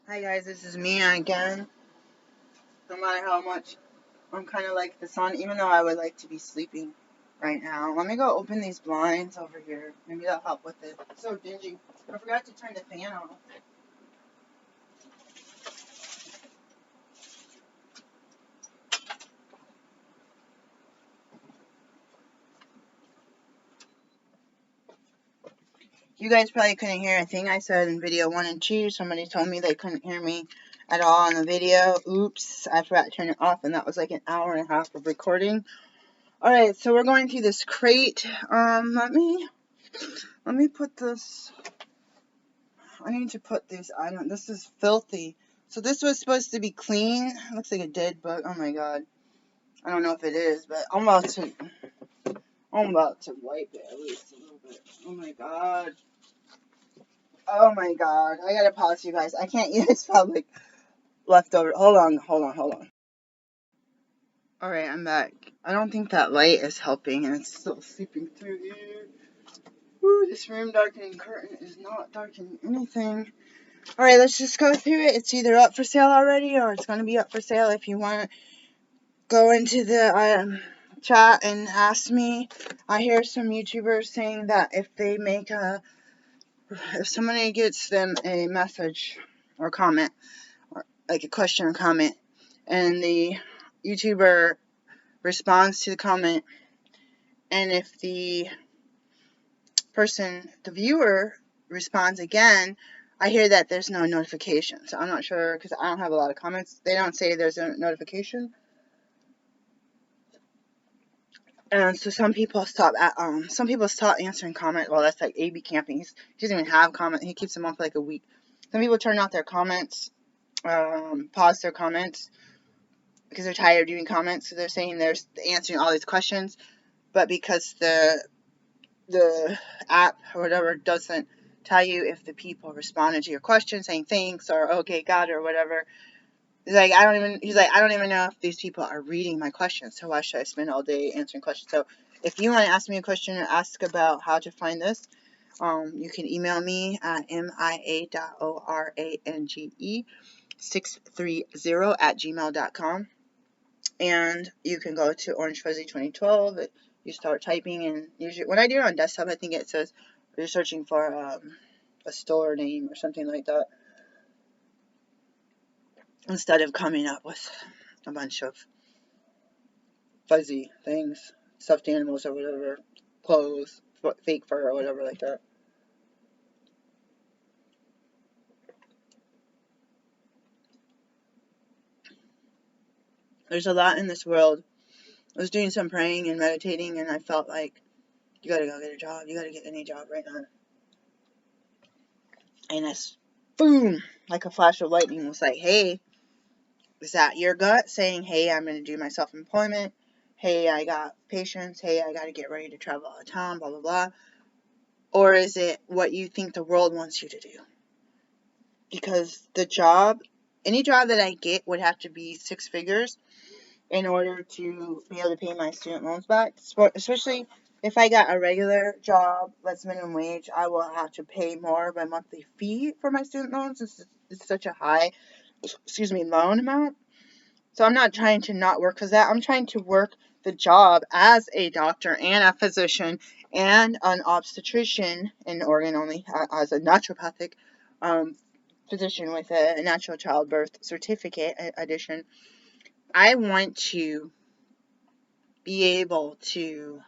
Hi guys, this is me again. No matter how much I'm kind of like the sun, even though I would like to be sleeping right now. Let me go open these blinds over here. Maybe that'll help with it. It's so dingy. I forgot to turn the fan off. You guys probably couldn't hear a thing I said in video 1 and 2. Somebody told me they couldn't hear me at all on the video. Oops, I forgot to turn it off, and that was like an hour and a half of recording. Alright, so we're going through this crate. Let me put this. I need to put this item. This is filthy. So this was supposed to be clean. It looks like a dead bug. Oh my god. I don't know if it is, but I'm about to wipe it at least a little bit. Oh my god. Oh my god. I gotta pause you guys. I can't eat this public leftover. Hold on. Alright, I'm back. I don't think that light is helping, and it's still seeping through here. Woo, this room darkening curtain is not darkening anything. Alright, let's just go through it. It's either up for sale already or it's going to be up for sale. If you want to go into the chat and ask me, I hear some YouTubers saying that if somebody gets them a message or comment, or like a question or comment, and the YouTuber responds to the comment, and if the viewer responds again, I hear that there's no notification. So I'm not sure, because I don't have a lot of comments. They don't say there's a notification. And so some people stop answering comment. Well, that's like AB camping. He doesn't even have comment. He keeps them on for like a week. Some people turn off their comments, pause their comments because they're tired of doing comments. So they're saying they're answering all these questions, but because the app or whatever doesn't tell you if the people responded to your question saying thanks or okay, got it, or whatever. He's like, I don't even know if these people are reading my questions, so why should I spend all day answering questions? So if you want to ask me a question or ask about how to find this, you can email me at mia.orange630@gmail.com, and you can go to Orange Fuzzy 2012. You start typing, and usually when I do it on desktop, I think it says you're searching for a store name or something like that, instead of coming up with a bunch of fuzzy things, stuffed animals or whatever, clothes, fake fur or whatever like that. There's a lot in this world. I was doing some praying and meditating, and I felt like, you gotta go get a job. You gotta get any job right now. And it's boom, like a flash of lightning was like, hey, is that your gut saying, hey, I'm gonna do my self-employment? Hey, I got patients. Hey, I gotta get ready to travel out of town, blah, blah, blah. Or is it what you think the world wants you to do? Because any job that I get would have to be 6 figures in order to be able to pay my student loans back. Especially if I got a regular job that's minimum wage, I will have to pay more of a monthly fee for my student loans. It's such a high, loan amount. So I'm not trying to not work for that. I'm trying to work the job as a doctor and a physician and an obstetrician in Oregon only, as a naturopathic physician with a natural childbirth certificate edition. I want to be able to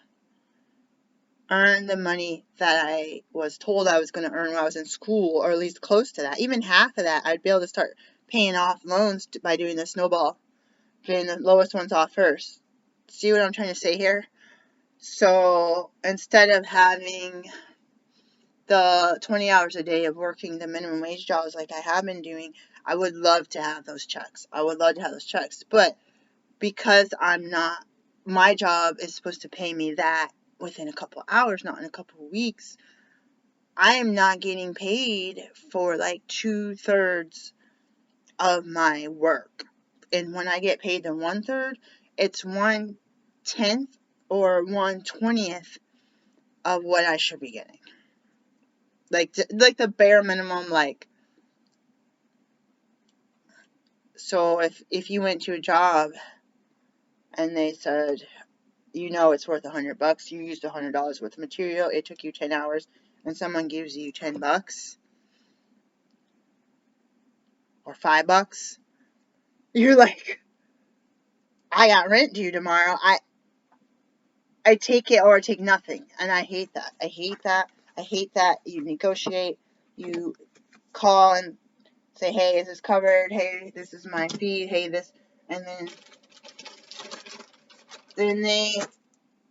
earn the money that I was told I was going to earn when I was in school, or at least close to that. Even half of that, I'd be able to start paying off loans by doing the snowball, getting the lowest ones off first. See what I'm trying to say here? So instead of having the 20 hours a day of working the minimum wage jobs like I have been doing, I would love to have those checks. But because my job is supposed to pay me that within a couple hours, not in a couple of weeks, I am not getting paid for like 2/3 of my work. And when I get paid the 1/3, it's 1/10 or 1/20th of what I should be getting. Like the bare minimum, like So if you went to a job and they said, you know it's worth $100, you used $100 worth of material, it took you 10 hours, and someone gives you $10 or $5, you're like, I got rent due tomorrow. I take it or I take nothing, and I hate that. I hate that. I hate that you negotiate, you call and say, hey, is this covered? Hey, this is my fee. Hey, this, and then they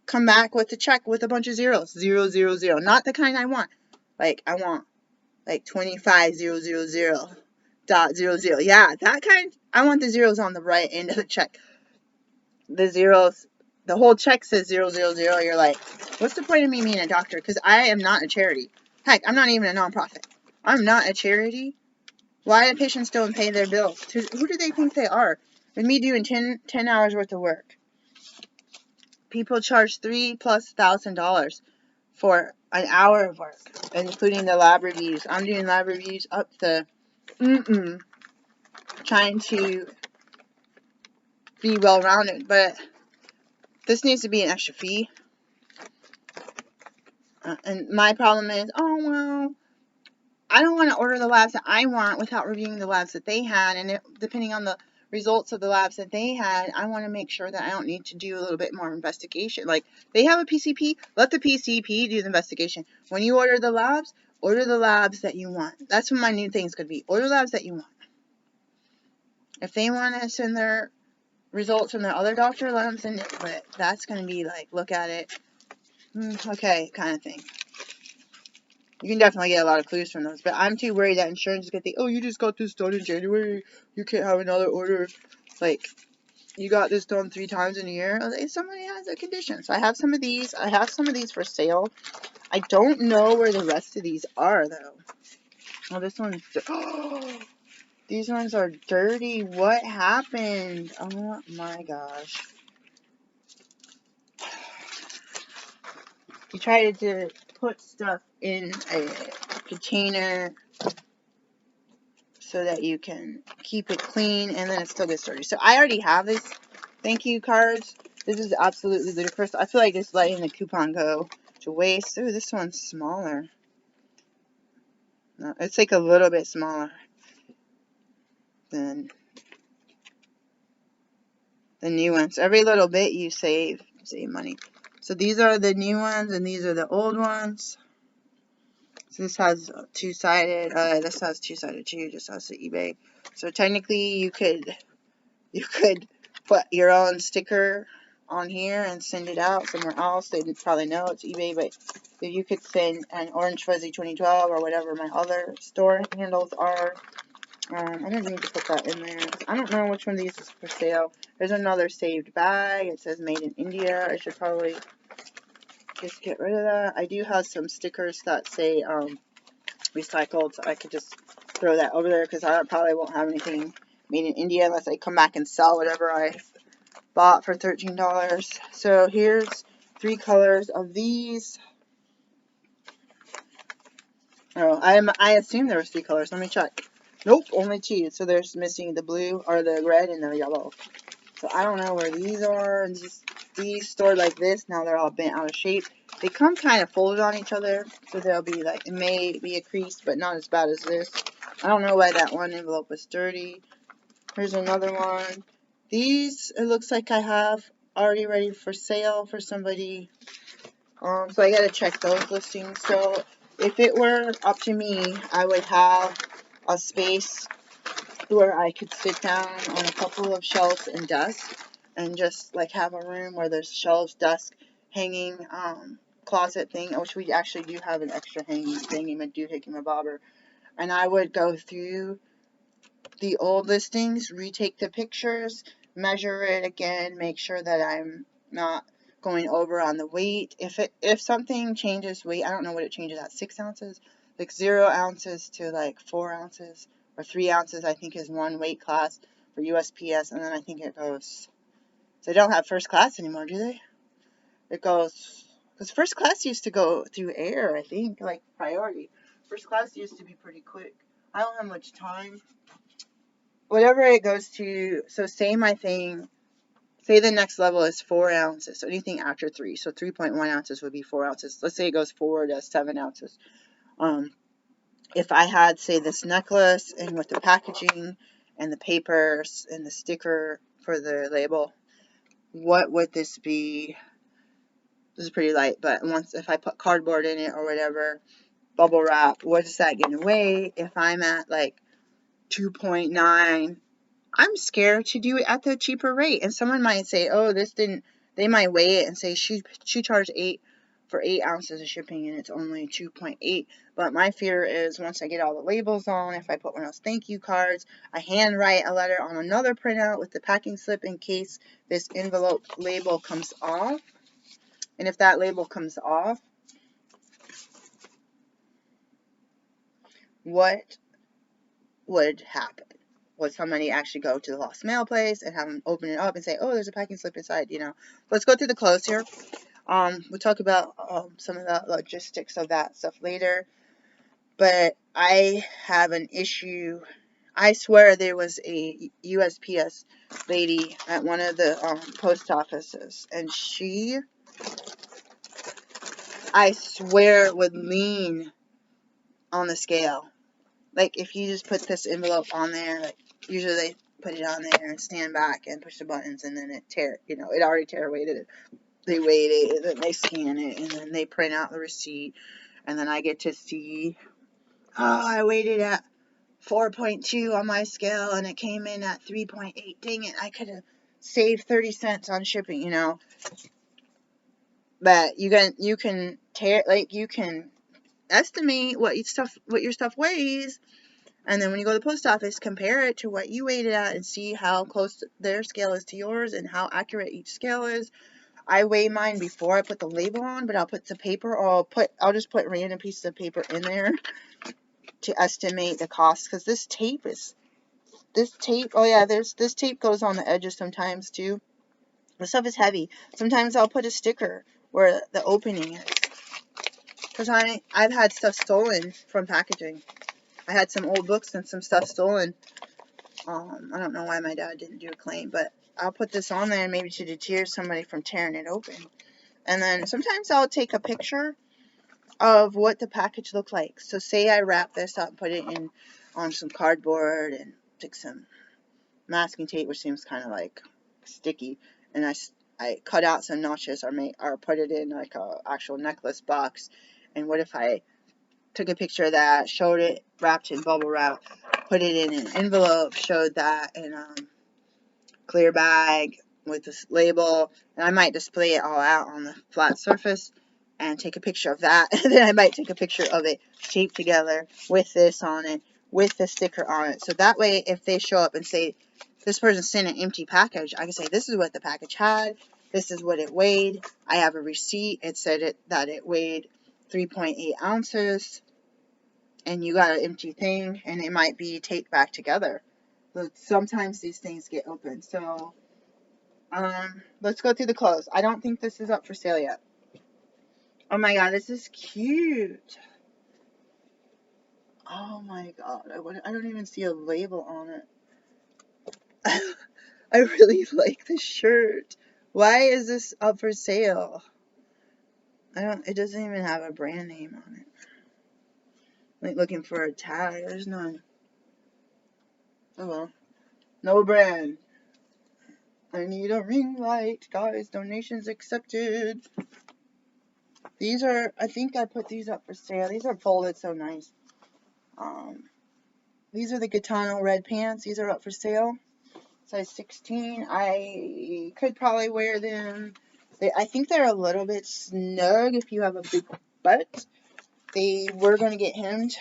come back with a check with a bunch of zeros. 000. Not the kind I want. Like, I want like 25,000.00. Yeah, that kind. I want the zeros on the right end of the check. The zeros, the whole check says 000. You're like, what's the point of me being a doctor? Because I am not a charity. Heck, I'm not even a nonprofit. I'm not a charity. Why do patients don't pay their bills? Who do they think they are? With me doing 10 hours worth of work, people charge $3,000+ for an hour of work, including the lab reviews. I'm doing lab reviews up to trying to be well-rounded, but this needs to be an extra fee. And my problem is, oh, well, I don't want to order the labs that I want without reviewing the labs that they had. And depending on the results of the labs that they had, I want to make sure that I don't need to do a little bit more investigation. Like, they have a PCP, let the PCP do the investigation. When you order the labs that you want. That's what my new thing's going to be. Order labs that you want. If they want to send their results from their other doctor, let them send it. But that's going to be like, look at it. Okay, kind of thing. You can definitely get a lot of clues from those, but I'm too worried that insurance is going to think, oh, you just got this done in January, you can't have another order. Like, you got this done 3 times in a year. Like, somebody has a condition. So I have some of these. I have some of these for sale. I don't know where the rest of these are, though. Oh, this one's... Oh, these ones are dirty. What happened? Oh, my gosh. You try to put stuff in a container so that you can keep it clean, and then it still gets dirty. So I already have these thank you cards. This is absolutely ludicrous. I feel like just letting the coupon go to waste. Ooh, this one's smaller. No, it's like a little bit smaller than the new ones. Every little bit you save money. So these are the new ones, and these are the old ones. So this has two-sided. This has two-sided too. Just has the eBay. So technically, you could put your own sticker on here and send it out somewhere else. They'd probably know it's eBay, but you could send an Orange Fuzzy 2012 or whatever my other store handles are. I didn't need to put that in there. I don't know which one of these is for sale. There's another saved bag. It says made in India. I should probably just get rid of that. I do have some stickers that say recycled, so I could just throw that over there because I probably won't have anything made in India unless I come back and sell whatever I bought for $13. So here's 3 colors of these. Oh, I assume there was 3 colors. Let me check. Nope, only 2. So there's missing the blue or the red and the yellow. So I don't know where these are. These stored like this. Now they're all bent out of shape. They come kind of folded on each other, so they'll be like, it may be a crease, but not as bad as this. I don't know why that one envelope was dirty. Here's another one. These, it looks like I have already ready for sale for somebody. So I gotta check those listings. So if it were up to me, I would have a space where I could sit down on a couple of shelves and desks and just like have a room where there's shelves, desk, hanging, closet thing, which we actually do have an extra hanging thing, a doohickey bobber. And I would go through the old listings, retake the pictures, measure it again, make sure that I'm not going over on the weight. If something changes weight, I don't know what it changes at, 6 ounces, like 0 ounces to like 4 ounces or 3 ounces, I think is one weight class for USPS, and then I think it goes, so they don't have first class anymore, do they? It goes, because first class used to go through air, I think, like priority. First class used to be pretty quick. I don't have much time. whatever it goes to. So say my thing, say the next level is 4 ounces. So anything after 3. So 3.1 ounces would be 4 ounces. Let's say it goes 4 to 7 ounces. If I had, say, this necklace and with the packaging and the papers and the sticker for the label, what would this be? This is pretty light, but if I put cardboard in it or whatever, bubble wrap, what is that going to weigh? If I'm at like 2.9, I'm scared to do it at the cheaper rate. And someone might say, oh, they might weigh it and say she charged 8 for 8 ounces of shipping and it's only 2.8. But my fear is once I get all the labels on, if I put one of those thank you cards, I handwrite a letter on another printout with the packing slip in case this envelope label comes off. And if that label comes off, what would happen? Would somebody actually go to the lost mail place and have them open it up and say, oh, there's a packing slip inside, Let's go through the clothes here. We'll talk about some of the logistics of that stuff later. But I have an issue. I swear there was a USPS lady at one of the post offices, and she, I swear, would lean on the scale. Like, if you just put this envelope on there, like, usually they put it on there and stand back and push the buttons, and then it already weighted it. They weighed it, and then they scan it, and then they print out the receipt, and then I get to see, oh, I weighed it at 4.2 on my scale, and it came in at 3.8. Dang it, I could have saved 30 cents on shipping, But you can estimate what your stuff weighs. And then when you go to the post office, compare it to what you weighed it at and see how close their scale is to yours and how accurate each scale is. I weigh mine before I put the label on, but I'll put the paper, or I'll just put random pieces of paper in there to estimate the cost. Because this tape, oh yeah, this tape goes on the edges sometimes too. The stuff is heavy. Sometimes I'll put a sticker where the opening is. Because I've had stuff stolen from packaging. I had some old books and some stuff stolen. I don't know why my dad didn't do a claim, but I'll put this on there maybe to deter somebody from tearing it open. And then sometimes I'll take a picture of what the package looked like. So say I wrap this up, put it in on some cardboard and take some masking tape, which seems kind of like sticky, and I cut out some notches or put it in like a actual necklace box. And what if I took a picture of that, showed it wrapped in bubble wrap, put it in an envelope, showed that in a clear bag with this label, and I might display it all out on the flat surface and take a picture of that. And then I might take a picture of it taped together with this on it, with the sticker on it. So that way, if they show up and say, this person sent an empty package, I can say, this is what the package had, this is what it weighed, I have a receipt, it said that it weighed 3.8 ounces, and you got an empty thing, and it might be taped back together. But sometimes these things get open. So, let's go through the clothes. I don't think this is up for sale yet. Oh my god, this is cute. Oh my god, I don't even see a label on it. I really like this shirt. Why is this up for sale? It doesn't even have a brand name on it. Like looking for a tag, there's none. Oh well. No brand. I need a ring light, guys. Donations accepted. These are, I think I put these up for sale. These are folded so nice. These are the Gitano red pants. These are up for sale. Size 16. I could probably wear them. I think they're a little bit snug if you have a big butt. They were going to get hemmed,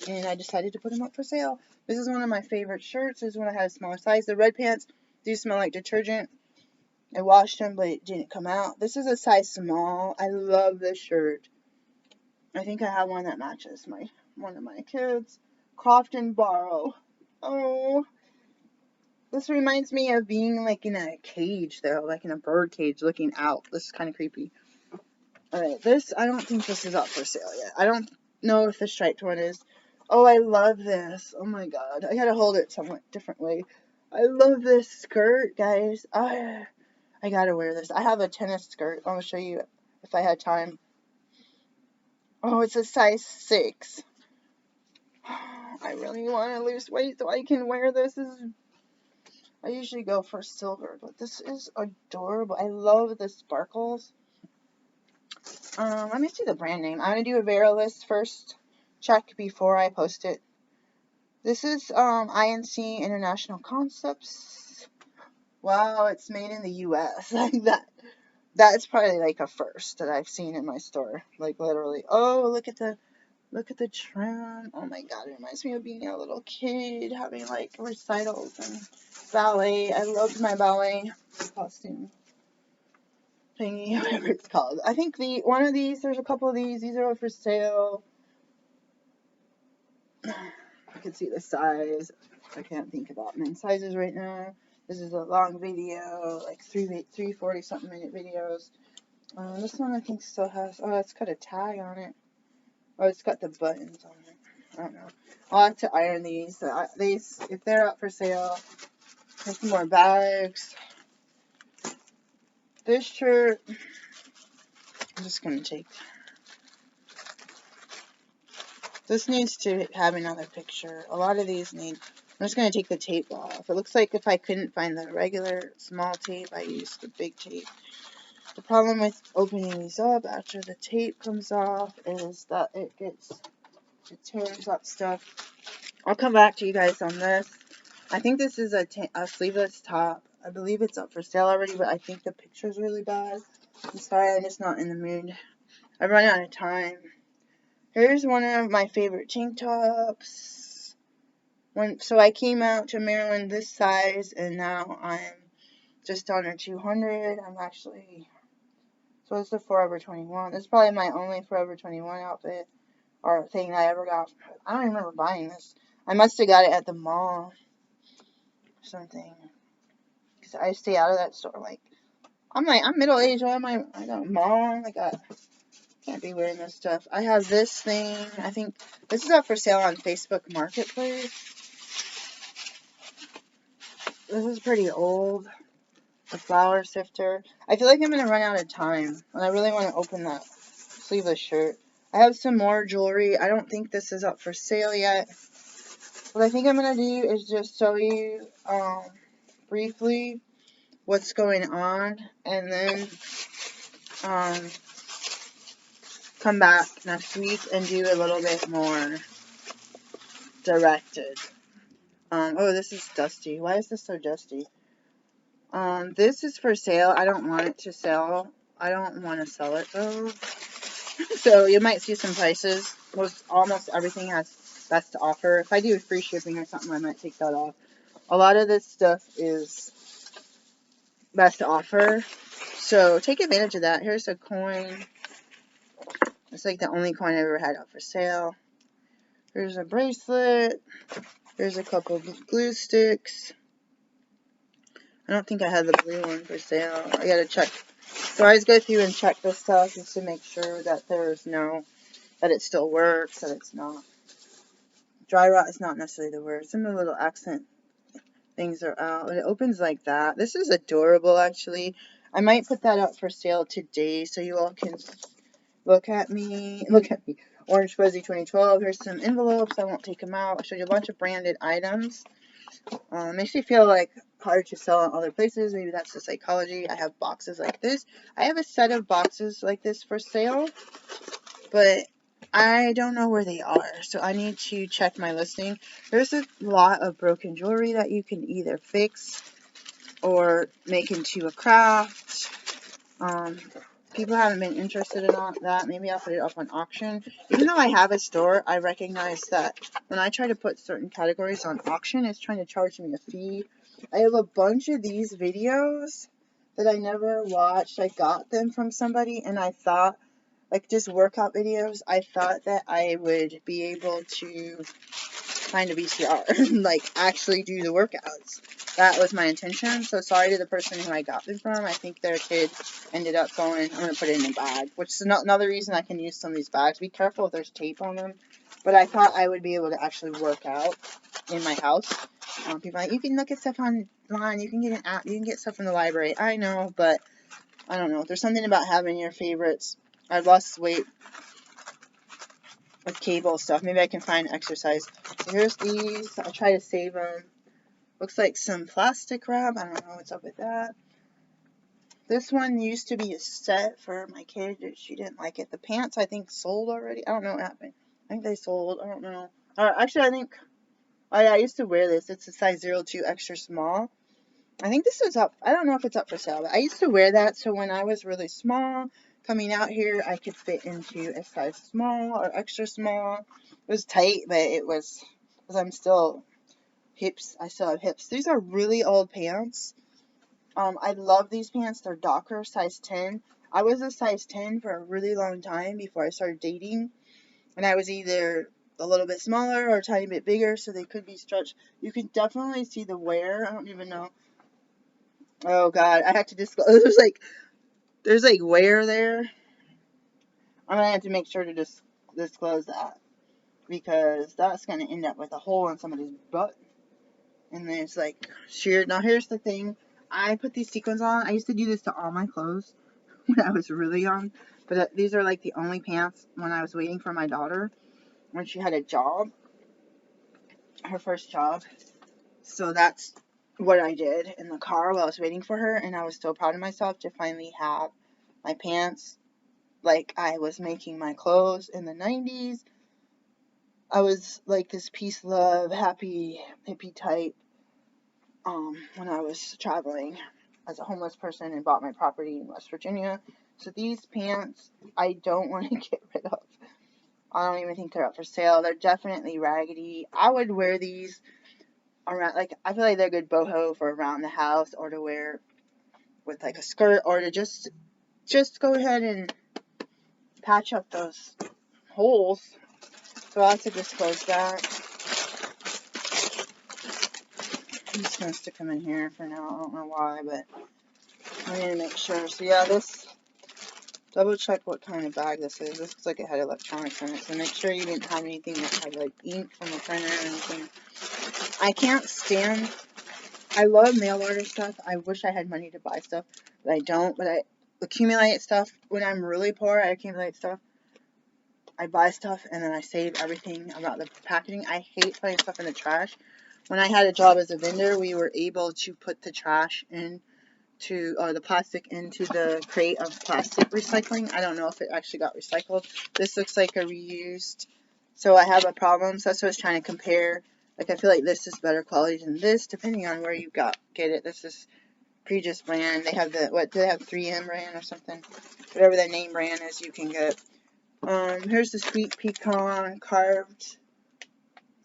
and I decided to put them up for sale. This is one of my favorite shirts. This is when I had a smaller size. The red pants do smell like detergent. I washed them, but it didn't come out. This is a size small. I love this shirt. I think I have one that matches one of my kids. Croft and Borrow. Oh. This reminds me of being like in a cage though, like in a bird cage looking out. This is kind of creepy. Alright, I don't think this is up for sale yet. I don't know if the striped one is. Oh, I love this. Oh my god. I gotta hold it somewhat different way. I love this skirt, guys. I gotta wear this. I have a tennis skirt. I'll show you if I had time. Oh, it's a size 6. I really want to lose weight so I can wear this. I usually go for silver, but this is adorable. I love the sparkles. Let me see the brand name. I'm gonna do a Vera list first. Check before I post it. This is INC International Concepts. Wow, it's made in the US. Like that. That's probably like a first that I've seen in my store. Like literally. Oh, look at the trim. Oh my god, it reminds me of being a little kid having like recitals and ballet. I loved my ballet costume thingy, whatever it's called. I think one of these, there's a couple of these. These are for sale. I can see the size. I can't think about men's sizes right now. This is a long video, like 340 something minute videos. This one I think still has, oh, it's got a tag on it. Oh, it's got the buttons on it. I don't know. I'll have to iron these. These, if they're up for sale, there's some more bags. This shirt, I'm just going to take. This needs to have another picture. A lot of these need. I'm just going to take the tape off. It looks like if I couldn't find the regular small tape, I used the big tape. The problem with opening these up after the tape comes off is that it tears up stuff. I'll come back to you guys on this. I think this is a sleeveless top. I believe it's up for sale already, but I think the picture's really bad. I'm sorry, I'm just not in the mood. I run out of time. Here's one of my favorite tank tops. So I came out to Maryland this size, and now I'm just under 200. I'm actually, so it's the Forever 21. This is probably my only Forever 21 outfit or thing I ever got. I don't remember buying this. I must have got it at the mall or something. Because I stay out of that store. I'm middle-aged. Why am I got a mall. Can't be wearing this stuff. I have this thing. I think this is up for sale on Facebook Marketplace. This is pretty old. The flour sifter. I feel like I'm going to run out of time. And I really want to open that sleeveless shirt. I have some more jewelry. I don't think this is up for sale yet. What I think I'm going to do is just show you briefly what's going on. And then come back next week and do a little bit more directed. Oh, this is dusty. Why is this so dusty? This is for sale. I don't want it to sell. I don't want to sell it though. So you might see some prices. Almost everything has best to offer. If I do free shipping or something, I might take that off. A lot of this stuff is best to offer. So take advantage of that. Here's a coin. It's like the only coin I ever had up for sale. Here's a bracelet. Here's a couple of glue sticks. I don't think I had the blue one for sale. I gotta check. So I always go through and check this stuff just to make sure that that it still works, that it's not. Dry rot is not necessarily the word. Some of the little accent things are out. It opens like that. This is adorable, actually. I might put that up for sale today so you all can look at me. Orange Fuzzy 2012. Here's some envelopes. I won't take them out. I'll show you a bunch of branded items. Makes me feel like hard to sell in other places. Maybe that's the psychology. I have boxes like this. I have a set of boxes like this for sale, but I don't know where they are, so I need to check my listing. There's a lot of broken jewelry that you can either fix or make into a craft. People haven't been interested in that. Maybe I'll put it up on auction. Even though I have a store, I recognize that when I try to put certain categories on auction, it's trying to charge me a fee. I have a bunch of these videos that I never watched. I got them from somebody, and I thought, like just workout videos, I thought that I would be able to find a VCR, like actually do the workouts. That was my intention. So sorry to the person who I got them from. I think their kid ended up going, I'm going to put it in a bag, which is another reason I can use some of these bags. Be careful if there's tape on them. But I thought I would be able to actually work out in my house. People are like, you can look at stuff online, you can get an app, you can get stuff from the library. I know, but I don't know. There's something about having your favorites. I've lost weight with cable stuff. Maybe I can find exercise. So here's these. I try to save them. Looks like some plastic wrap. I don't know what's up with that. This one used to be a set for my kid. She didn't like it. The pants, I think, sold already. I don't know what happened. I think they sold. I don't know. Actually, I think... Oh, yeah, I used to wear this. It's a size 02 extra small. I think this is up. I don't know if it's up for sale, but I used to wear that. So when I was really small, coming out here, I could fit into a size small or extra small. It was tight, but it was... Because I'm still... Hips. I still have hips. These are really old pants. I love these pants. They're Docker, size 10. I was a size 10 for a really long time before I started dating. And I was either a little bit smaller or a tiny bit bigger, so they could be stretched. You can definitely see the wear. I don't even know. Oh, God. I have to disclose. There's like wear there. I'm going to have to make sure to disclose that. Because that's going to end up with a hole in somebody's butt. And then it's like sheared. Now, here's the thing. I put these sequins on. I used to do this to all my clothes when I was really young. But these are like the only pants when I was waiting for my daughter. When she had a job. Her first job. So that's what I did in the car while I was waiting for her. And I was so proud of myself to finally have my pants like I was making my clothes in the 90s. I was like this peace, love, happy, hippie type. When I was traveling as a homeless person and bought my property in West Virginia. So these pants, I don't want to get rid of. I don't even think they're up for sale. They're definitely raggedy. I would wear these around, like, I feel like they're good boho for around the house or to wear with like a skirt or to just go ahead and patch up those holes. So I'll have to disclose that. I'm just going to stick them in here for now. I don't know why, but I need to make sure. So yeah, double check what kind of bag this is. This looks like it had electronics in it. So make sure you didn't have anything that had like ink from a printer or anything. I can't stand... I love mail order stuff. I wish I had money to buy stuff, but I don't. But I accumulate stuff. When I'm really poor, I accumulate stuff. I buy stuff and then I save everything about the packaging. I hate putting stuff in the trash. When I had a job as a vendor, we were able to put the trash in the plastic into the crate of plastic recycling. I don't know if it actually got recycled. This looks like a reused. So I have a problem. So that's what I was trying to compare. Like, I feel like this is better quality than this, depending on where you get it. This is Pregis brand. They have do they have 3M brand or something? Whatever their name brand is, you can get. Here's the sweet pecan carved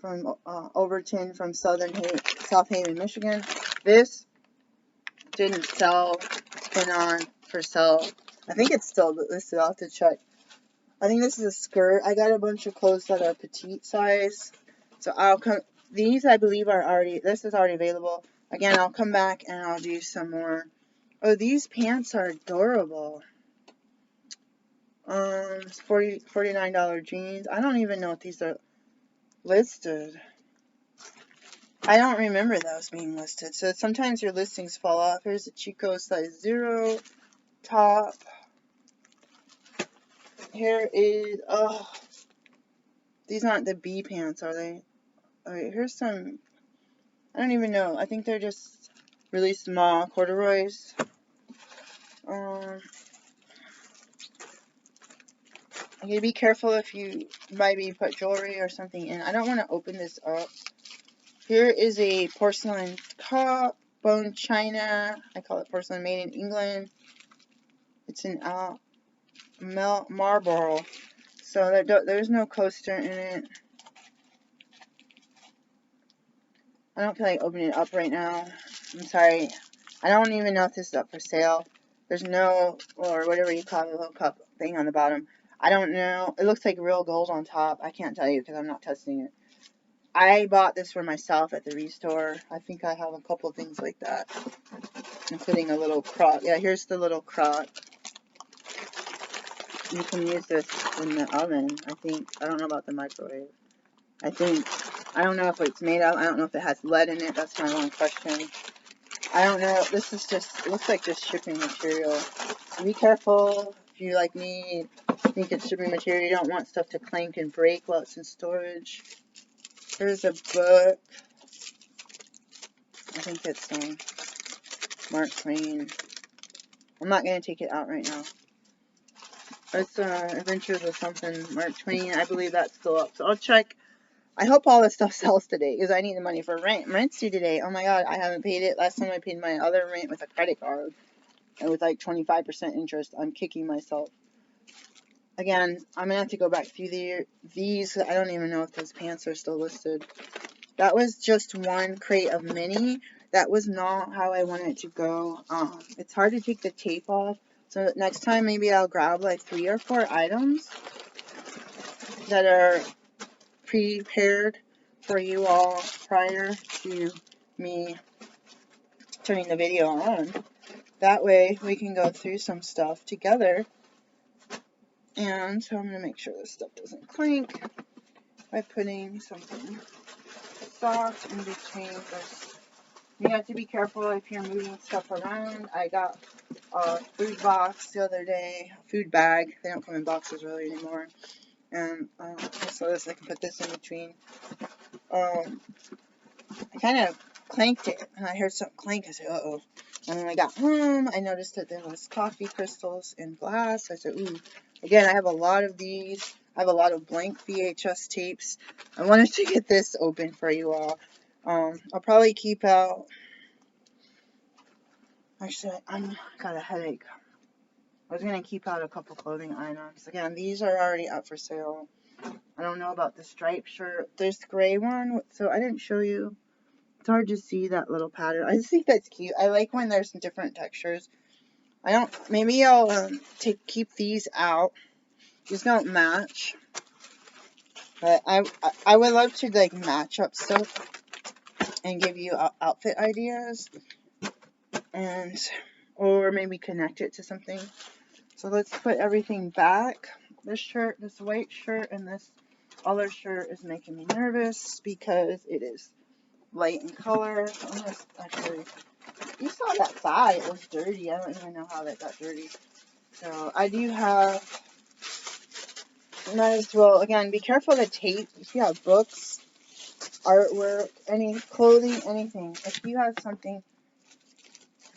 from Overton from South Haven, Michigan. This didn't sell. It's been on for sale. I think it's still listed. I'll have to check. I think this is a skirt. I got a bunch of clothes that are petite size. So these I believe are already, this is already available. Again, I'll come back and I'll do some more. Oh, these pants are adorable. It's $49 jeans. I don't even know if these are listed. I don't remember those being listed. So sometimes your listings fall off. Here's a Chico size 0 top. Here is, these aren't the B pants, are they? Alright, here's some, I don't even know. I think they're just really small corduroys. You gotta be careful if you maybe put jewelry or something in. I don't want to open this up. Here is a porcelain cup, bone china. I call it porcelain, made in England. It's in marble. So there's no coaster in it. I don't feel like opening it up right now. I'm sorry. I don't even know if this is up for sale. There's no, or whatever you call it, little cup thing on the bottom. I don't know. It looks like real gold on top. I can't tell you because I'm not testing it. I bought this for myself at the restore. I think I have a couple things like that, including a little crock. Yeah, here's the little crock. You can use this in the oven, I think. I don't know about the microwave. I think. I don't know if it's made out. I don't know if it has lead in it. That's my one question. I don't know. This is just, it looks like just shipping material. Be careful if you, like me, think it's shipping material. You don't want stuff to clank and break while it's in storage. Here's a book. I think it's Mark Twain. I'm not going to take it out right now. It's Adventures of something, Mark Twain. I believe that's still up. So I'll check. I hope all this stuff sells today because I need the money for rent. Rent's due today. Oh my god, I haven't paid it. Last time I paid my other rent with a credit card. And with like 25% interest. I'm kicking myself. Again, I'm going to have to go back through these. I don't even know if those pants are still listed. That was just one crate of mini. That was not how I wanted it to go. It's hard to take the tape off. So next time maybe I'll grab like 3 or 4 items that are prepared for you all prior to me turning the video on. That way we can go through some stuff together. And so I'm going to make sure this stuff doesn't clink by putting something soft in between this. You have to be careful if you're moving stuff around. I got a food box the other day, food bag. They don't come in boxes really anymore. And so I can put this in between. I kind of clanked it, and I heard something clank. I said, uh-oh. And when I got home, I noticed that there was coffee crystals in glass. I said, ooh. Again, I have a lot of these. I have a lot of blank VHS tapes. I wanted to get this open for you all. I'll probably keep out... Actually, I got a headache. I was going to keep out a couple clothing items. Again, these are already up for sale. I don't know about the striped shirt. There's the gray one, so I didn't show you. It's hard to see that little pattern. I just think that's cute. I like when there's some different textures. Maybe I'll keep these out. These don't match. But I would love to like match up stuff and give you outfit ideas. Or maybe connect it to something. So let's put everything back. This shirt, this white shirt, and this other shirt is making me nervous because it is light in color. Actually, you saw that bag. It was dirty. I don't even know how that got dirty. So I do have, might as well, again, be careful of the tape. If you have books, artwork, any clothing, anything. If you have something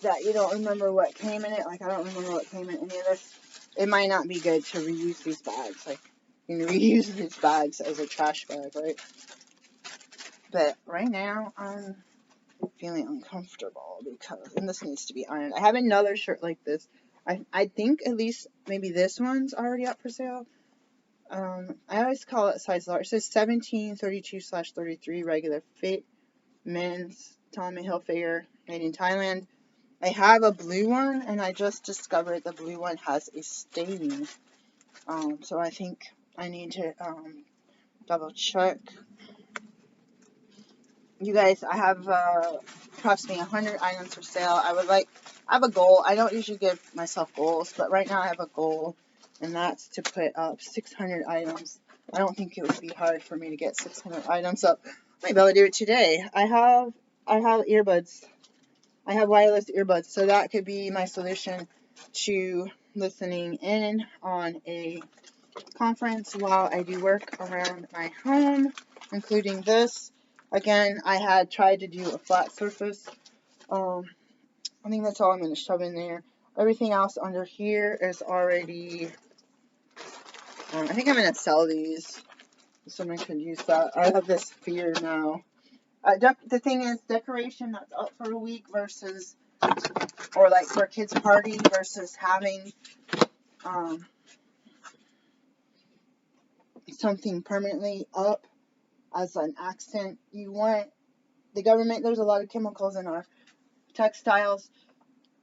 that you don't remember what came in it, like I don't remember what came in any of this, it might not be good to reuse these bags. Like, you can reuse these bags as a trash bag, right? But right now, I'm feeling uncomfortable because, and this needs to be ironed. I have another shirt like this. I think at least maybe this one's already up for sale. I always call it size large. It says 1732/33 regular fit men's Tommy Hilfiger made in Thailand. I have a blue one, and I just discovered the blue one has a stain. So I think I need to double check. You guys, I have approximately 100 items for sale. I have a goal. I don't usually give myself goals, but right now I have a goal, and that's to put up 600 items. I don't think it would be hard for me to get 600 items up. I might be able to do it today. I have earbuds. I have wireless earbuds, so that could be my solution to listening in on a conference while I do work around my home, including this. Again, I had tried to do a flat surface. I think that's all I'm going to shove in there. Everything else under here is already... I think I'm going to sell these. Someone could use that. I have this fear now. The thing is, decoration that's up for a week versus... or like for a kid's party versus having something permanently up as an accent. You want the government, there's a lot of chemicals in our textiles.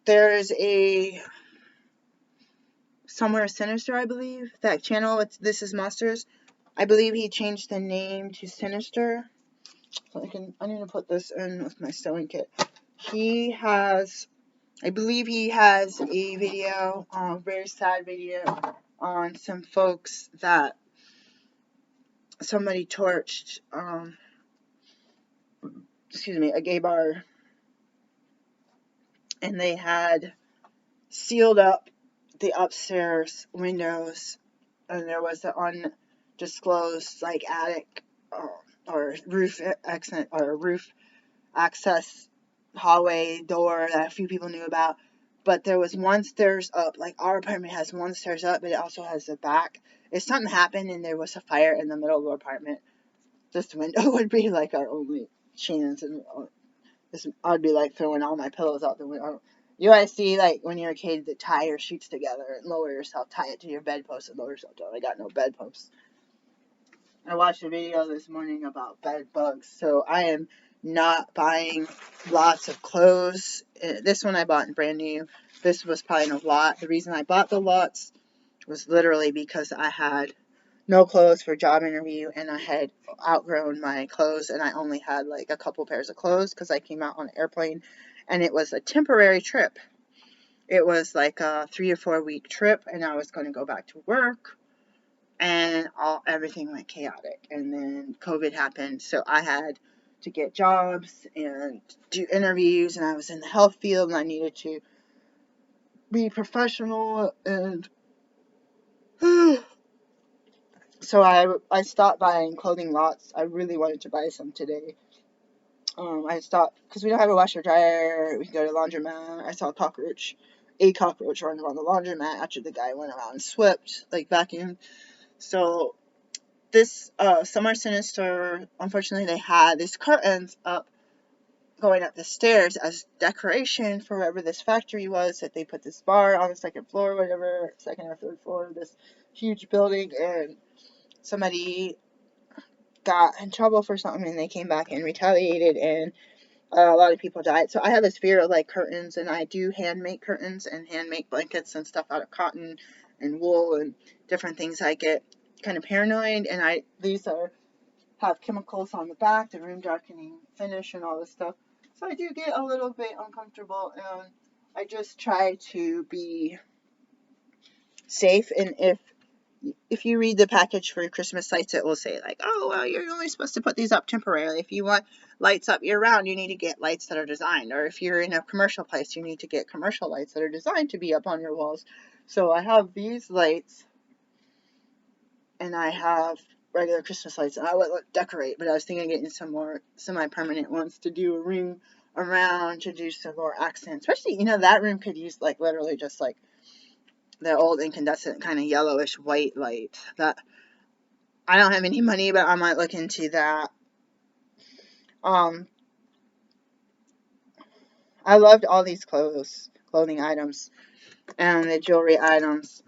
There's somewhere Sinister, I believe, that channel, This Is Monsters. I believe he changed the name to Sinister. So I need to put this in with my sewing kit. I believe he has a video, a very sad video, on some folks that somebody torched, a gay bar, and they had sealed up the upstairs windows, and there was an undisclosed like attic or roof exit or roof access hallway door that a few people knew about. But there was one stairs up. Like, our apartment has one stairs up, but it also has a back. If something happened and there was a fire in the middle of the apartment, this window would be like our only chance. And I'd be like throwing all my pillows out the window. You guys see, like, when you're a kid, to tie your sheets together and lower yourself, tie it to your bedpost and lower yourself down. I got no bedpost. I watched a video this morning about bed bugs, so I am not buying lots of clothes. This one I bought brand new. This was probably in a lot. The reason I bought the lots was literally because I had no clothes for a job interview, and I had outgrown my clothes, and I only had like a couple pairs of clothes because I came out on an airplane, and it was a temporary trip. It was like a 3 or 4 week trip, and I was going to go back to work, and everything went chaotic, and then COVID happened, so I had to get jobs and do interviews, and I was in the health field, and I needed to be professional, and so I stopped buying clothing lots. I really wanted to buy some today. I stopped because we don't have a washer dryer. We can go to the laundromat. I saw a cockroach running around the laundromat after the guy went around and swept, like vacuumed. So this summer sinister, unfortunately, they had these curtains up going up the stairs as decoration for wherever this factory was, that they put this bar on the second floor, whatever, second or third floor of this huge building, and somebody got in trouble for something, and they came back and retaliated, and a lot of people died. So I have this fear of like curtains, and I do hand make curtains and hand make blankets and stuff out of cotton and wool and different things. I get kind of paranoid, and these have chemicals on the back, the room darkening finish and all this stuff. So I do get a little bit uncomfortable, and I just try to be safe. And if you read the package for your Christmas lights, it will say like, oh, well, you're only supposed to put these up temporarily. If you want lights up year round, you need to get lights that are designed. Or if you're in a commercial place, you need to get commercial lights that are designed to be up on your walls. So I have these lights, and I have regular Christmas lights, and I would decorate, but I was thinking of getting some more semi-permanent ones to do a room around, to do some more accents. Especially, that room could use like literally just like the old incandescent kind of yellowish white light. That I don't have any money, but I might look into that. I loved all these clothing items, and the jewelry items.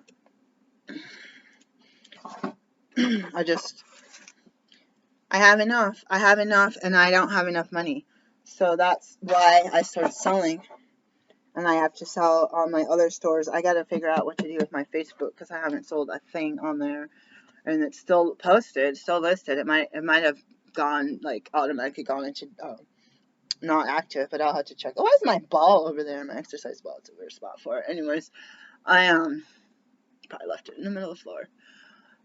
I have enough. And I don't have enough money. So that's why I started selling. And I have to sell on my other stores. I got to figure out what to do with my Facebook, because I haven't sold a thing on there. And it's still posted, still listed. It might have gone, like, automatically gone into not active, but I'll have to check. Oh, why is my ball over there? My exercise ball. It's a weird spot for it. Anyways, I probably left it in the middle of the floor.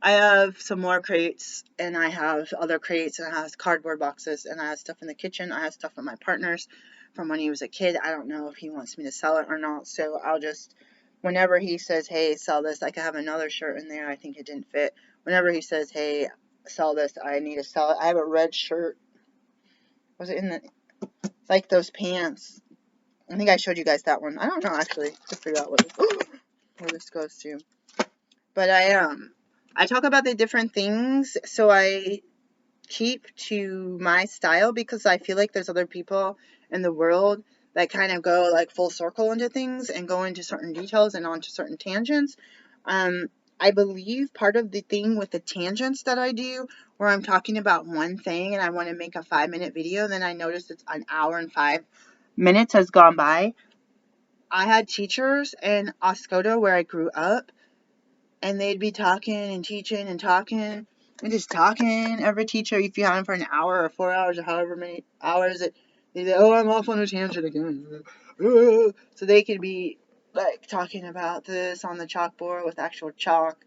I have some more crates, and I have other crates, and I have cardboard boxes, and I have stuff in the kitchen. I have stuff from my partner's from when he was a kid. I don't know if he wants me to sell it or not, so I'll just, whenever he says, hey, sell this, like I have another shirt in there, I think it didn't fit. Whenever he says, hey, sell this, I need to sell it. I have a red shirt. Was it in the, like those pants? I think I showed you guys that one. I don't know, actually, to figure out where this goes to. But I talk about the different things, so I keep to my style, because I feel like there's other people in the world that kind of go like full circle into things and go into certain details and onto certain tangents. I believe part of the thing with the tangents that I do, where I'm talking about one thing and I want to make a 5-minute video, then I notice it's an hour and 5 minutes has gone by. I had teachers in Oscoda where I grew up, and they'd be talking and teaching and talking and just talking. Every teacher, if you have them for an hour or 4 hours or however many hours, they say, oh, I'm off on a tangent again. So they could be like talking about this on the chalkboard with actual chalk.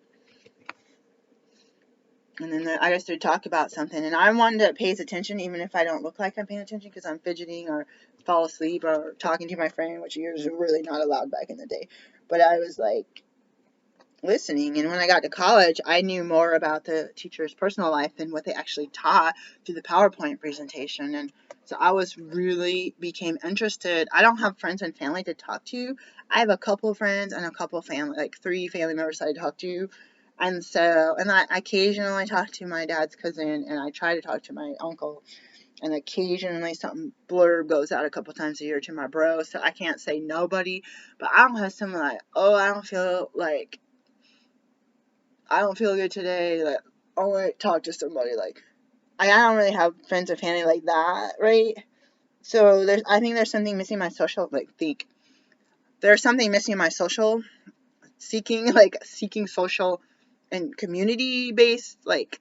And then I guess they talk about something, and I'm one that pays attention even if I don't look like I'm paying attention because I'm fidgeting or fall asleep or talking to my friend, which was really not allowed back in the day. But I was like listening, and when I got to college, I knew more about the teacher's personal life than what they actually taught through the PowerPoint presentation. And so I was really became interested. I don't have friends and family to talk to. I have a couple of friends and a couple of family, like 3 family members I talk to. And so, and I occasionally talk to my dad's cousin, and I try to talk to my uncle, and occasionally something blurb goes out a couple times a year to my bro. So I can't say nobody, but I don't have someone like, oh, I don't feel good today. Like, I want to talk to somebody. Like, I don't really have friends or family like that, right? So I think there's something missing in my social, there's something missing in my social seeking, like seeking social and community based, like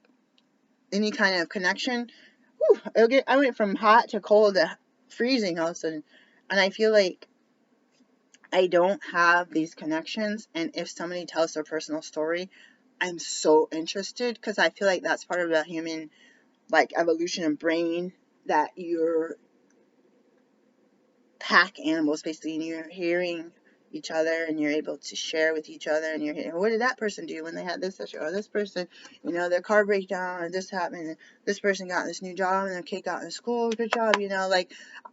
any kind of connection. Whew, I went from hot to cold to freezing all of a sudden, and I feel like I don't have these connections. And if somebody tells their personal story, I'm so interested because I feel like that's part of the human evolution and brain, that you're pack animals basically, and you're hearing each other and you're able to share with each other, and you're hearing, what did that person do when they had this issue, or this person, their car breakdown, or this happened, and this person got this new job and their kid got in school, good job,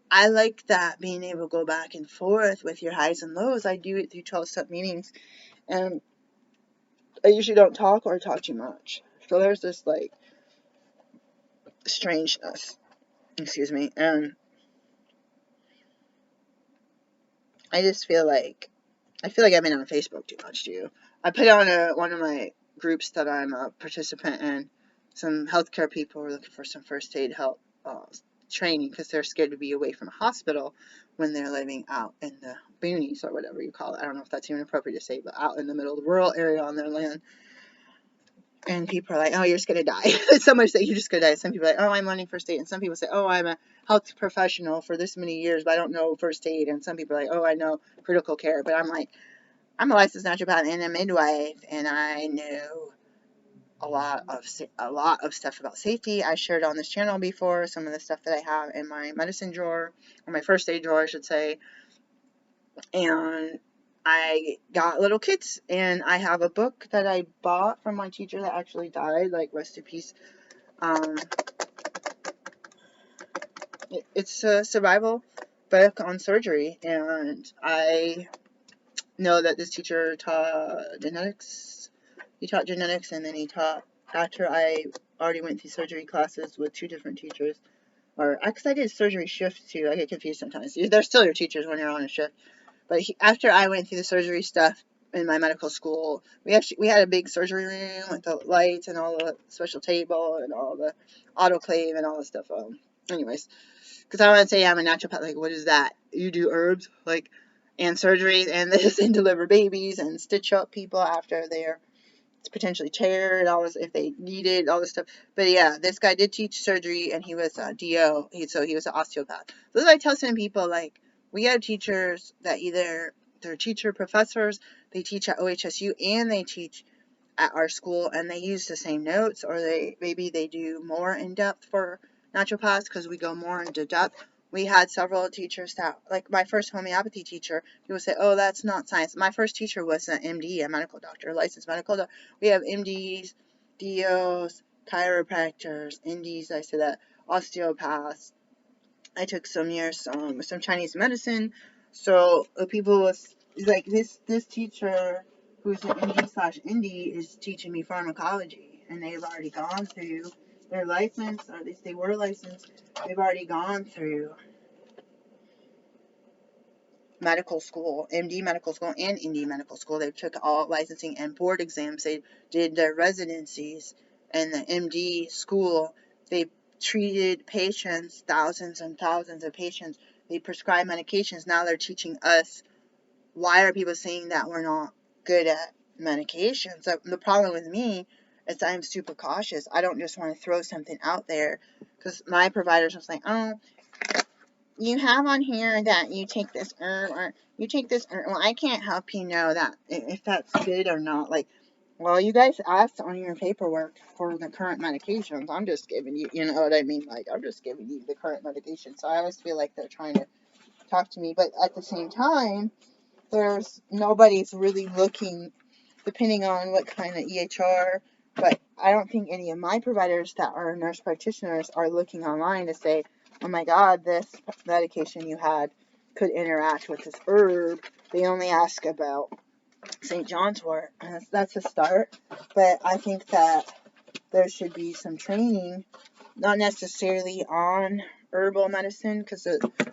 I like that, being able to go back and forth with your highs and lows. I do it through 12-step meetings, and I usually don't talk or talk too much. So there's this strangeness, excuse me, and I just feel like I've been on Facebook too much too. I put on one of my groups that I'm a participant in. Some healthcare people are looking for some first aid help training because they're scared to be away from a hospital when they're living out in the boonies or whatever you call it. I don't know if that's even appropriate to say, but out in the middle of the rural area on their land. And people are like, oh, you're just going to die. Some might say, you're just going to die. Some people are like, oh, I'm learning first aid. And some people say, oh, I'm a health professional for this many years, but I don't know first aid. And some people are like, oh, I know critical care. But I'm like, I'm a licensed naturopath and a midwife, and I know a lot of stuff about safety. I shared on this channel before some of the stuff that I have in my medicine drawer, or my first aid drawer, I should say. And I got little kits, and I have a book that I bought from my teacher that actually died, like rest in peace. It's a survival book on surgery, and I know that this teacher taught genetics. He taught genetics, and then he taught, after I already went through surgery classes with 2 different teachers, or because I did surgery shifts too. I get confused sometimes. They're still your teachers when you're on a shift. But after I went through the surgery stuff in my medical school, we had a big surgery room with the lights and all the special table and all the autoclave and all the stuff. Anyways, because I want to say I'm a naturopath. Like, what is that? You do herbs, and surgeries, and this, and deliver babies, and stitch up people after they're potentially tear and all this if they needed all this stuff. But yeah, this guy did teach surgery, and he was a DO. So he was an osteopath. So I tell some people, we have teachers that either they're teacher professors, they teach at OHSU and they teach at our school, and they use the same notes, or maybe they do more in depth for naturopaths because we go more into depth. We had several teachers that, like my first homeopathy teacher, he would say, oh, that's not science. My first teacher was an MD, a medical doctor, a licensed medical doctor. We have MDs, DOs, chiropractors, NDs, I said that, osteopaths. I took some years some Chinese medicine. So the people was like this teacher who's an MD/ND is teaching me pharmacology, and they've already gone through their license, or at least they were licensed. They've already gone through medical school, MD medical school and ND medical school. They took all licensing and board exams. They did their residencies in the MD school. They treated patients, thousands and thousands of patients. They prescribed medications. Now they're teaching us, why are people saying that we're not good at medications? So the problem with me is I'm super cautious. I don't just want to throw something out there, because my providers are like, oh, you have on here that you take this herb, or you take this herb. Well, I can't help you know that if that's good or not. Like, Well, you guys asked on your paperwork for the current medications. I'm just giving you, you know what I mean? Like, I'm just giving you the current medication. So I always feel like they're trying to talk to me. But at the same time, nobody's really looking, depending on what kind of EHR. But I don't think any of my providers that are nurse practitioners are looking online to say, oh my God, this medication you had could interact with this herb. They only ask about St. John's wort. That's a start. But I think that there should be some training, not necessarily on herbal medicine, because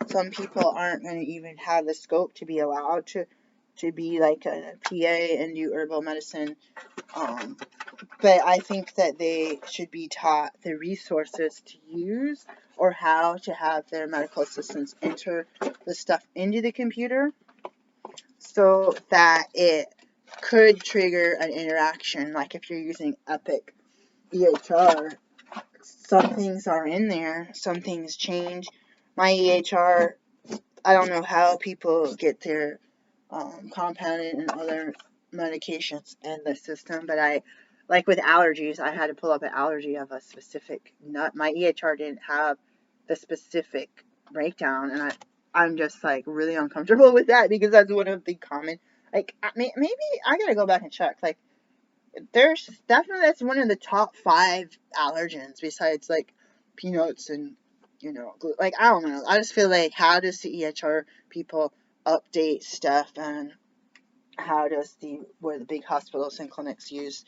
some people aren't going to even have the scope to be allowed to be like a PA and do herbal medicine. But I think that they should be taught the resources to use or how to have their medical assistants enter the stuff into the computer so that it could trigger an interaction. Like if you're using Epic EHR, some things are in there, some things change. My EHR, I don't know how people get their compounded and other medications in the system, but like with allergies, I had to pull up an allergy of a specific nut. My EHR didn't have the specific breakdown, and I'm just like really uncomfortable with that because that's one of the common, like maybe I gotta go back and check. Like there's definitely, that's one of the top 5 allergens besides like peanuts and like I don't know. I just feel like, how does the EHR people update stuff, and how does where the big hospitals and clinics use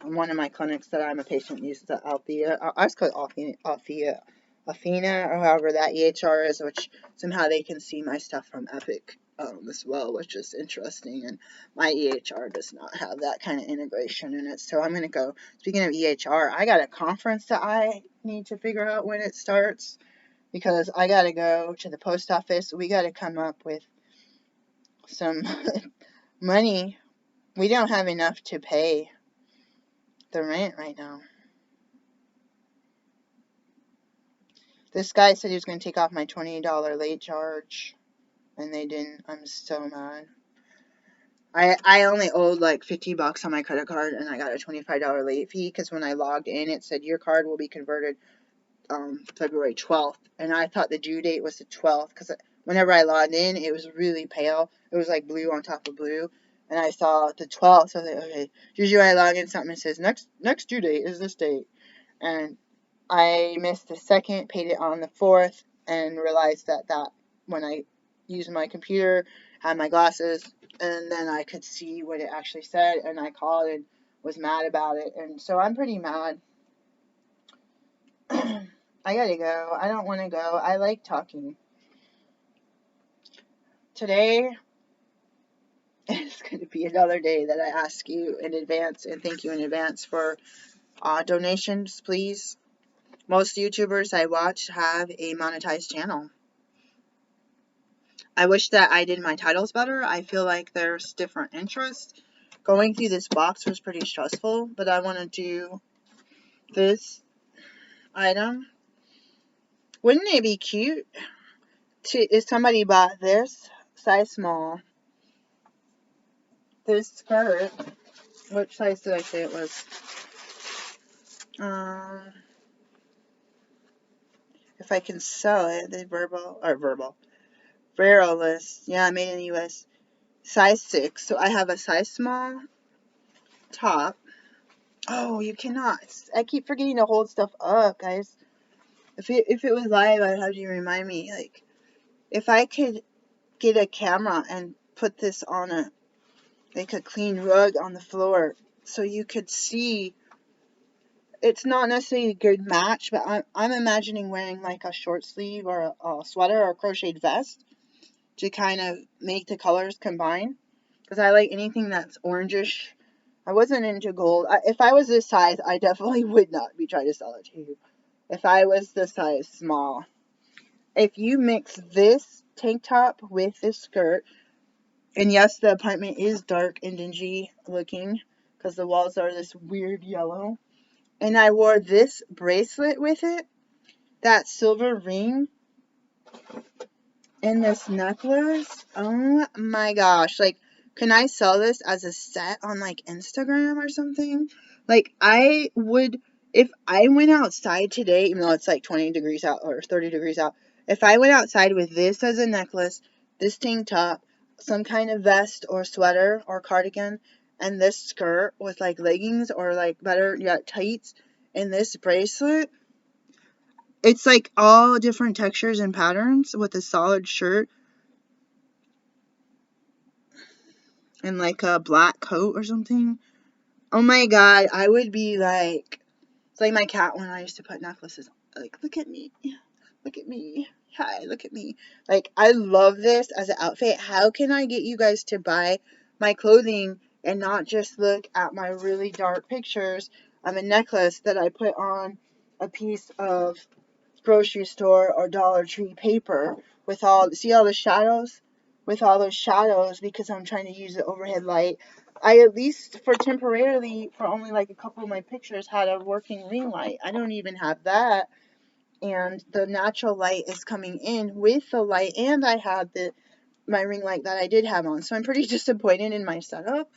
one of my clinics that I'm a patient uses the Althea. I just call it Athena, or however that EHR is, which somehow they can see my stuff from Epic as well, which is interesting. And my EHR does not have that kind of integration in it. So I'm going to go, speaking of EHR, I got a conference that I need to figure out when it starts, because I got to go to the post office. We got to come up with some money. We don't have enough to pay the rent right now. This guy said he was going to take off my $20 late charge, and they didn't. I'm so mad. I only owed like $50 on my credit card, and I got a $25 late fee because when I logged in, it said your card will be converted February 12th, and I thought the due date was the 12th because whenever I logged in, it was really pale. It was like blue on top of blue, and I saw the 12th, so I was like, okay. Usually I log in, something that says next due date is this date, and I missed the 2nd, paid it on the 4th, and realized that when I used my computer, had my glasses, and then I could see what it actually said, and I called and was mad about it, and so I'm pretty mad. I gotta go. I don't want to go. I like talking. Today is going to be another day that I ask you in advance and thank you in advance for donations, please. Most YouTubers I watch have a monetized channel. I wish that I did my titles better. I feel like there's different interests. Going through this box was pretty stressful, but I want to do this item. Wouldn't it be cute if somebody bought this size small, this skirt? Which size did I say it was? If I can sell it, the Vero list. Yeah, made in the US. Size 6. So I have a size small top. Oh, you cannot. I keep forgetting to hold stuff up, guys. If it was live, I'd have you remind me. Like, if I could get a camera and put this on a clean rug on the floor so you could see. It's not necessarily a good match, but I'm imagining wearing like a short sleeve or a sweater or a crocheted vest to kind of make the colors combine. Because I like anything that's orangish. I wasn't into gold. If I was this size, I definitely would not be trying to sell it to you. If I was this size small. If you mix this tank top with this skirt, and yes, the apartment is dark and dingy looking because the walls are this weird yellow, and I wore this bracelet with it, that silver ring, and this necklace, oh my gosh, like Can I sell this as a set on like Instagram or something? Like I would, if I went outside today, even though it's like 20 degrees out or 30 degrees out, if I went outside with this as a necklace, this tank top, some kind of vest or sweater or cardigan, and this skirt with like leggings or like better yet tights, and this bracelet, it's like all different textures and patterns with a solid shirt and like a black coat or something. Oh my god, I would be like, it's like my cat when I used to put necklaces on. Like, look at me. Look at me. Hi, look at me. Like, I love this as an outfit. How can I get you guys to buy my clothing and not just look at my really dark pictures of a necklace that I put on a piece of grocery store or Dollar Tree paper with all, see all the shadows? With all those shadows, because I'm trying to use the overhead light. I at least for temporarily, for only like a couple of my pictures, had a working ring light. I don't even have that. And the natural light is coming in with the light, and I had my ring light that I did have on. So I'm pretty disappointed in my setup.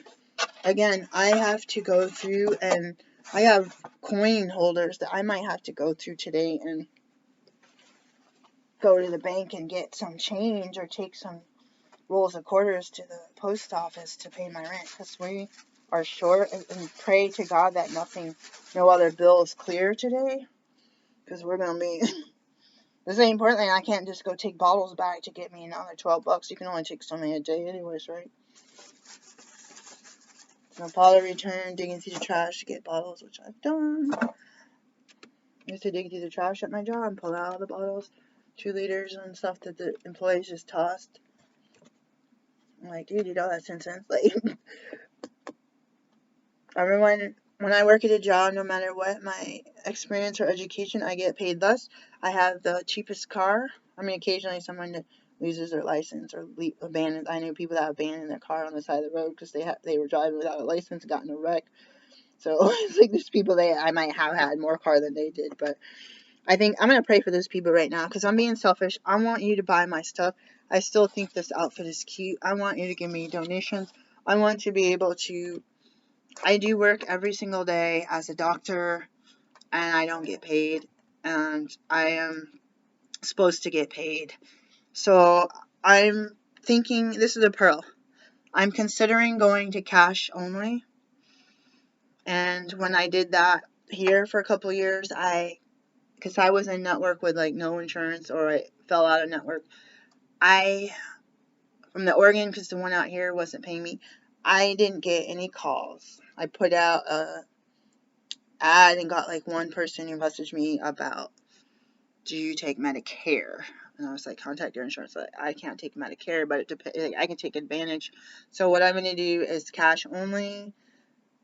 Again, I have to go through, and I have coin holders that I might have to go through today and go to the bank and get some change or take some rolls of quarters to the post office to pay my rent, because we are short, and pray to God that no other bills clear today, because we're going to be, this ain't Portland. I can't just go take bottles back to get me another $12. You can only take so many a day anyways, right? No bottle return, digging through the trash to get bottles, which I've done. I used to dig through the trash at my job and pull out all the bottles, 2 liters and stuff that the employees just tossed. I'm like, dude, you know that's nonsense. Like, everyone, when I work at a job, no matter what my experience or education, I get paid less. I have the cheapest car. I mean, occasionally someone that loses their license or abandons. I know people that abandoned their car on the side of the road because they were driving without a license, got in a wreck. So it's like there's people that I might have had more car than they did, but I think I'm going to pray for those people right now, because I'm being selfish. I want you to buy my stuff. I still think this outfit is cute. I want you to give me donations. I want to be able to, I do work every single day as a doctor, and I don't get paid, and I am supposed to get paid. So I'm thinking, this is a pearl. I'm considering going to cash only. And when I did that here for a couple years, because I was in network with like no insurance, or I fell out of network, from the Oregon, because the one out here wasn't paying me, I didn't get any calls. I put out a ad and got like one person who messaged me about, do you take Medicare? And I was like, contact your insurance. Like, I can't take Medicare, but it depends. I can take Advantage. So what I'm going to do is cash only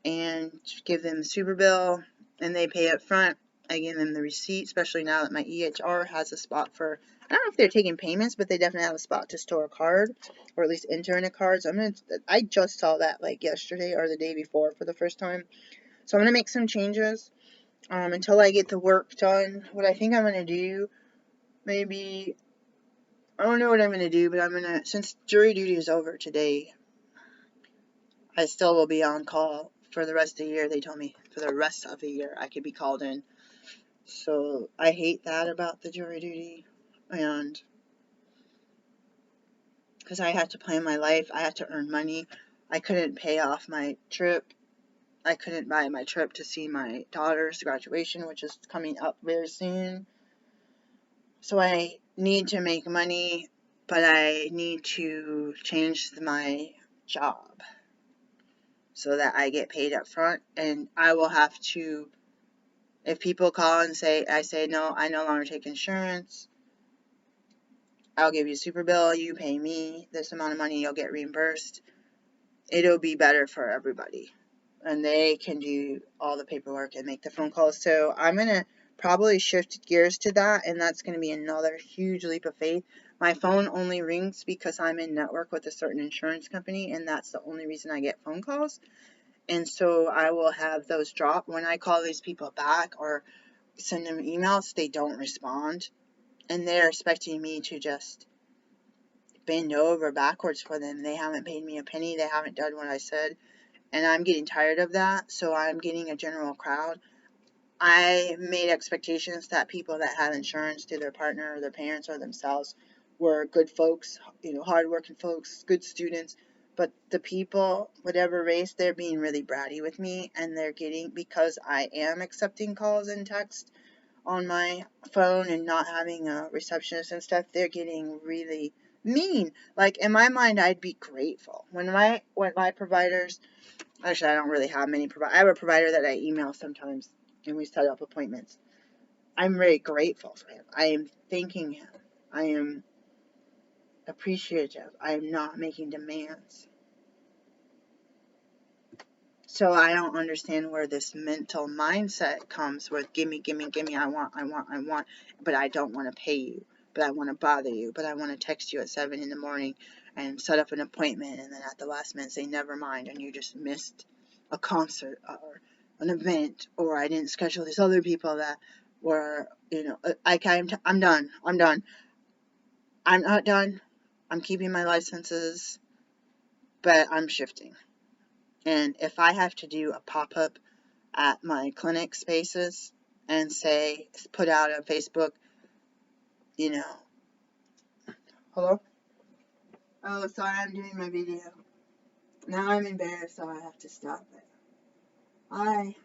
and give them the super bill, and they pay up front. I give them the receipt, especially now that my EHR has a spot for, I don't know if they're taking payments, but they definitely have a spot to store a card, or at least enter in a card. So I just saw that like yesterday or the day before for the first time. So I'm going to make some changes until I get the work done. What I think I'm going to do, maybe, I don't know what I'm going to do, but I'm going to, since jury duty is over today, I still will be on call for the rest of the year. They told me for the rest of the year I could be called in. So I hate that about the jury duty, and because I had to plan my life, I had to earn money. I couldn't pay off my trip. I couldn't buy my trip to see my daughter's graduation, which is coming up very soon. So I need to make money, but I need to change my job so that I get paid up front, and I will have to, if people call and I say, no, I no longer take insurance, I'll give you a super bill, you pay me this amount of money, you'll get reimbursed. It'll be better for everybody, and they can do all the paperwork and make the phone calls. So I'm going to probably shift gears to that, and that's going to be another huge leap of faith. My phone only rings because I'm in network with a certain insurance company, and that's the only reason I get phone calls. And so I will have those drop. When I call these people back or send them emails, they don't respond, and they're expecting me to just bend over backwards for them. They haven't paid me a penny. They haven't done what I said. And I'm getting tired of that. So I'm getting a general crowd. I made expectations that people that had insurance through their partner or their parents or themselves were good folks, hardworking folks, good students. But the people, whatever race, they're being really bratty with me, and they're getting, because I am accepting calls and text on my phone and not having a receptionist and stuff, they're getting really mean. Like, in my mind, I'd be grateful. When my providers, actually, I don't really have many providers. I have a provider that I email sometimes, and we set up appointments. I'm very grateful for him. I am thanking him. I am appreciative. I am not making demands. So I don't understand where this mental mindset comes with gimme, I want, but I don't want to pay you, but I want to bother you, but I want to text you at 7 in the morning and set up an appointment, and then at the last minute say never mind, and you just missed a concert or an event, or I didn't schedule these other people that were, I'm done. I'm not done. I'm keeping my licenses, but I'm shifting. And if I have to do a pop-up at my clinic spaces and say, put out on Facebook, hello? Oh, sorry, I'm doing my video. Now I'm embarrassed, so I have to stop it. Bye.